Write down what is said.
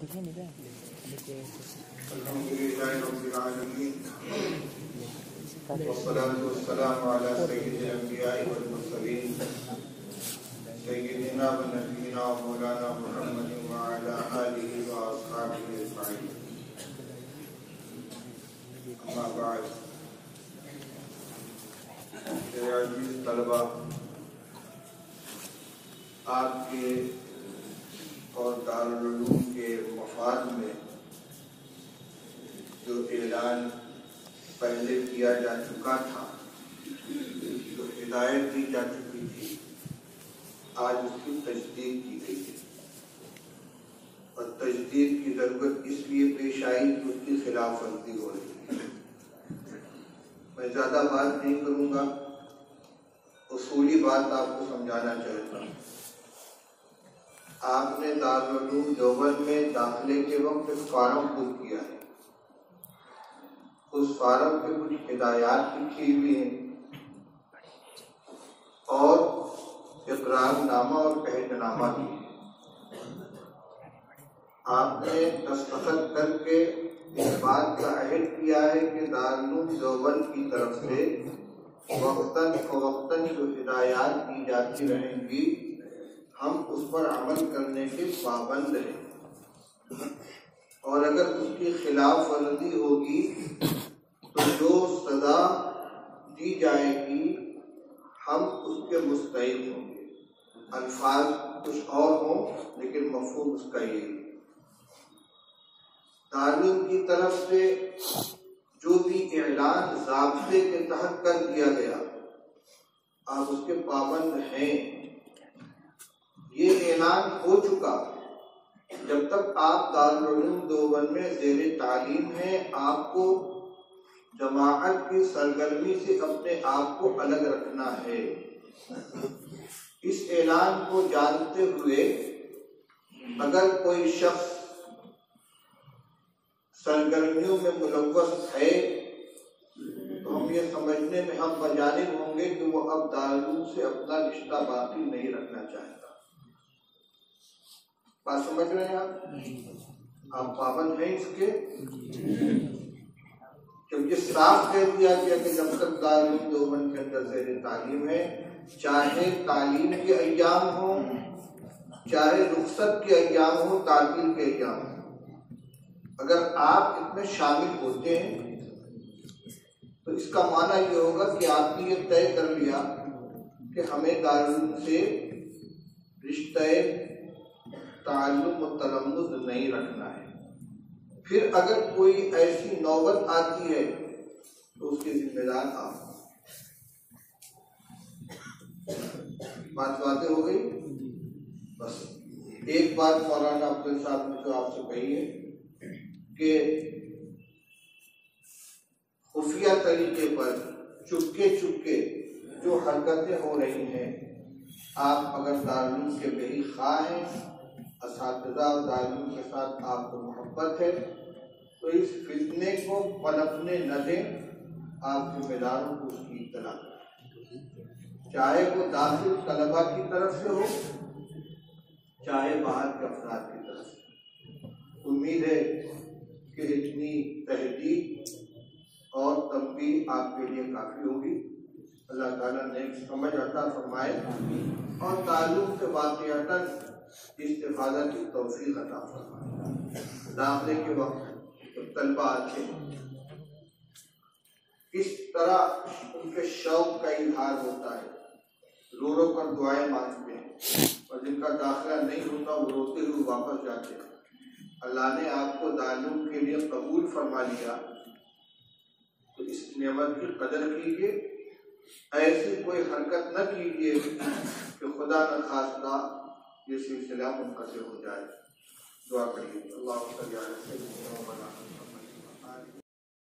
वस्सलातु वस्सलामु अला सय्यिदिल अंबिया'i वल मुरसलीन सय्यिदिना व नबीना व मौलाना मुहम्मदिन व अला आलिहि व अस्हाबिहि अजमईन। अम्मा बाद, मेरे अज़ीज़ तलबा, आपके और दारुल उलूम के मफाद में जो ऐलान पहले किया जा चुका था, जो हिदायत दी जा चुकी थी, आज उसकी तजदीद की गई है। और तजदीद की जरूरत इसलिए पेश आई कि उसकी खिलाफ वर्जी हो रही है। मैं ज्यादा बात नहीं करूंगा, उसूली बात आपको समझाना चाहता हूँ। आपने दारुल उलूम देवबंद में दाखिले के वक्त एक फार्म पुर किया है। उस फार्म पे कुछ हिदायत लिखी हुई हैं और इकरारनामा और अहदनामा भी है। आपने दस्तखत करके इस बात का अहद किया है कि दारुल उलूम देवबंद की तरफ से वक्तन फवक्तन जो हिदायत दी जाती रहेंगी, हम उस पर अमल करने के पाबंद हैं। और अगर उसकी खिलाफ वर्जी होगी तो जो सजा दी जाएगी हम उसके मुस्तहिक होंगे। अल्फाज कुछ और हों लेकिन मफहूम उसका यही। दारुल उलूम की तरफ से जो भी ऐलान ज़ाब्ते के तहत कर दिया गया, आप उसके पाबंद हैं। ये ऐलान हो चुका। जब तक आप दारुल उलूम देवबंद में ज़ेरे तालीम हैं, आपको जमाअत की सरगर्मी से अपने आप को अलग रखना है। इस ऐलान को जानते हुए अगर कोई शख्स सरगर्मियों में मुलव्वस है तो हम ये समझने में हम बजानिब होंगे कि वो अब दारुल उलूम से अपना रिश्ता बाकी नहीं रखना चाहता। बात समझ रहे हैं आप पाबंद हैं इसके। क्योंकि साफ कह दिया गया कि जब तक दारुल उलूम देवबंद के अंदर ज़ेरे तालीम है, चाहे तालीम के अय्याम हो, चाहे रुखसत के अय्याम हो, तातील के अय्याम हो, अगर आप इसमें शामिल होते हैं तो इसका माना ये होगा कि आपने ये तय कर लिया कि हमें दारुल उलूम से रिश्ते ताल्लुक़ व तलम्मुज़ नहीं रखना है। फिर अगर कोई ऐसी नौबत आती है तो उसके जिम्मेदार आप। बातें हो गई। बस एक बात मौलाना अब्दुल साहब ने जो आपसे कही है कि खुफिया तरीके पर चुपके चुपके जो हरकतें हो रही हैं, आप अगर दारुल उलूम के बही खा हैं, असातिज़ा और दारुल उलूम के साथ आपको मोहब्बत है, तो इस फितने को पनपने न दें। आप जिम्मेदारों को उसकी इत्तला करें, चाहे वो दाखिल तलबा की तरफ से हो, चाहे बाहर के अफराद की तरफ से। उम्मीद है कि इतनी तहदीद और तंबीह आपके लिए काफ़ी होगी। अल्लाह ताला ने समझ अता फरमाए और ताल्लुक़ से वाक़िअतन इस्तिफ़ादा की तौफ़ीक़ अता फरमाए। दाखिले के वक्त तलबा आते हैं, इस तरह उनके शौक का इजहार होता है, रो रो कर दुआएं मांगते हैं, और जिनका दाखिला नहीं होता वो रोते हुए वापस जाते हैं। अल्लाह ने आपको दारुल उलूम के लिए कबूल फरमा लिया तो इस नेमत की कदर कीजिए। ऐसी कोई हरकत न कीजिए कि खुदा न खास्ता ये सिलसिला मुनक़ति हो जाए। दुआ करिए। अल्लाह